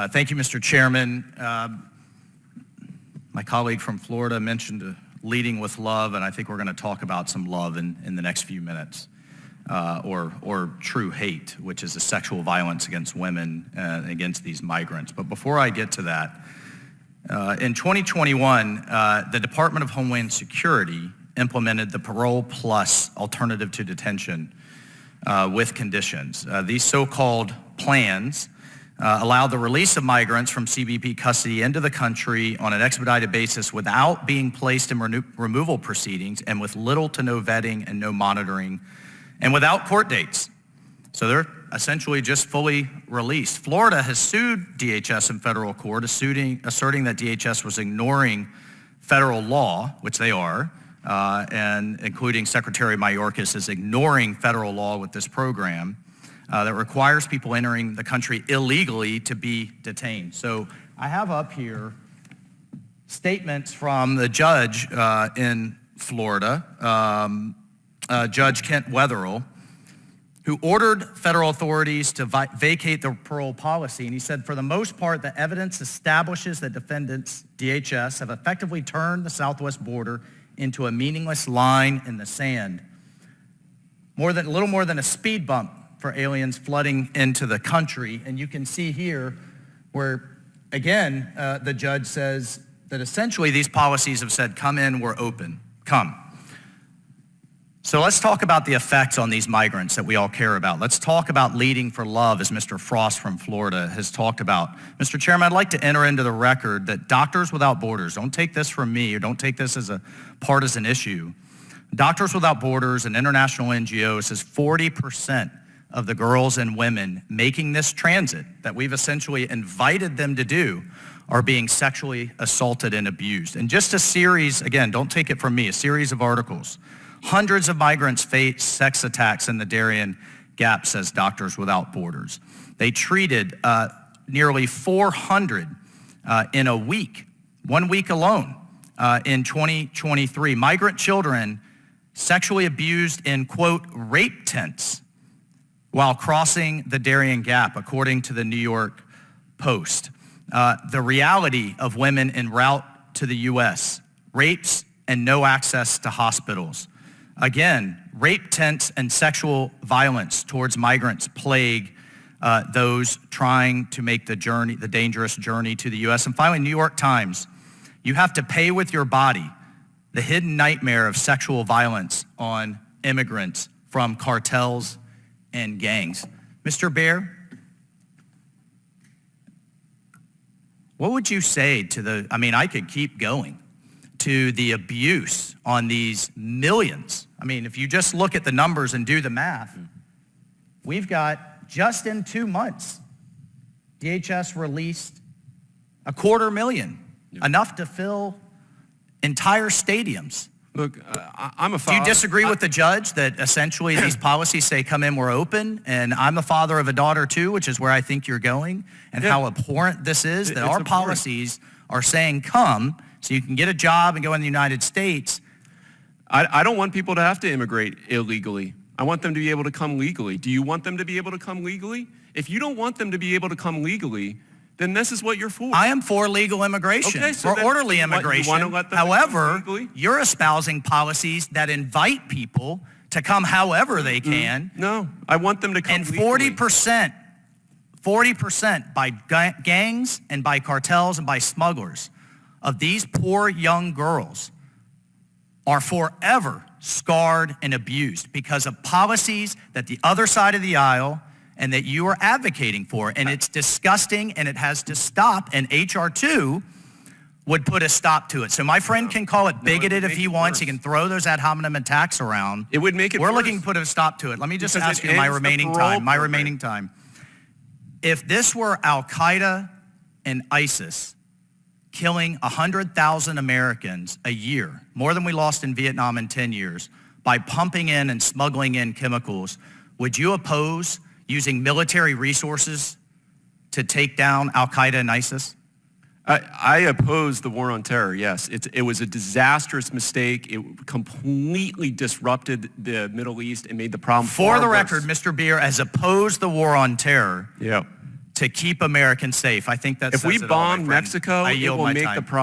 Thank you, Mr. Chairman. My colleague from Florida mentioned leading with love, and I think we're going to talk about some love in the next few minutes, or true hate, which is the sexual violence against women, against these migrants. But before I get to that, in 2021, the Department of Homeland Security implemented the Parole Plus alternative to detention with conditions. These so-called plans allow the release of migrants from CBP custody into the country on an expedited basis without being placed in removal proceedings and with little to no vetting and no monitoring and without court dates. So they're essentially just fully released. Florida has sued DHS in federal court, asserting that DHS was ignoring federal law, which they are, and including Secretary Mayorkas is ignoring federal law with this program that requires people entering the country illegally to be detained. So I have up here statements from the judge in Florida, Judge Kent Wetherill, who ordered federal authorities to vacate the parole policy. And he said, for the most part, the evidence establishes that defendants, DHS, have effectively turned the southwest border into a meaningless line in the sand. A little more than a speed bump for aliens flooding into the country. And you can see here where, again, the judge says that essentially these policies have said, come in, we're open, come. So let's talk about the effects on these migrants that we all care about. Let's talk about leading for love, as Mr. Frost from Florida has talked about. Mr. Chairman, I'd like to enter into the record that Doctors Without Borders, don't take this from me or don't take this as a partisan issue. Doctors Without Borders and international NGOs says 40% of the girls and women making this transit that we've essentially invited them to do are being sexually assaulted and abused. And just a series, again, don't take it from me, a series of articles. Hundreds of migrants face sex attacks in the Darien Gap, says Doctors Without Borders. They treated nearly 400 in a week, 1 week alone in 2023. Migrant children sexually abused in, quote, rape tents while crossing the Darien Gap, according to the New York Post. The reality of women en route to the U.S., rapes and no access to hospitals. Again, rape tents and sexual violence towards migrants plague those trying to make the dangerous journey to the U.S. And finally, New York Times, you have to pay with your body the hidden nightmare of sexual violence on immigrants from cartels and gangs. Mr. Bier, what would you say to I could keep going, to the abuse on these millions? I mean, if you just look at the numbers and do the math, we've got, just in 2 months, DHS released 250,000, enough to fill entire stadiums. Look, I'm a father. Do you disagree with the judge that essentially these policies say, come in, we're open, and I'm the father of a daughter too, which is where I think you're going, and how abhorrent this is, that our policies are saying, come, so you can get a job and go in the United States. I don't want people to have to immigrate illegally. I want them to be able to come legally. Do you want them to be able to come legally? If you don't want them to be able to come legally, then this is what you're for. I am for legal immigration, okay, so for orderly immigration. You want to let them However, legally? You're espousing policies that invite people to come however they can. No, I want them to come and legally. 40% by gangs and by cartels and by smugglers of these poor young girls are forever scarred and abused because of policies that the other side of the aisle and that you are advocating for. And it's disgusting, and it has to stop, and H.R. 2 would put a stop to it. So my friend can call it bigoted if he wants. He can throw those ad hominem attacks around. It would make it We're worse. looking to put a stop to it. Let me just ask you my remaining time. If this were Al-Qaeda and ISIS killing 100,000 Americans a year, more than we lost in Vietnam in 10 years, by pumping in and smuggling in chemicals, would you oppose using military resources to take down Al-Qaeda and ISIS? I oppose the war on terror, yes. It was a disastrous mistake. It completely disrupted the Middle East and made the problem For the record, Mr. Bier has opposed the war on terror to keep Americans safe. I think that If says we it all, my bomb friend. Mexico, I it yield will my make time. the problem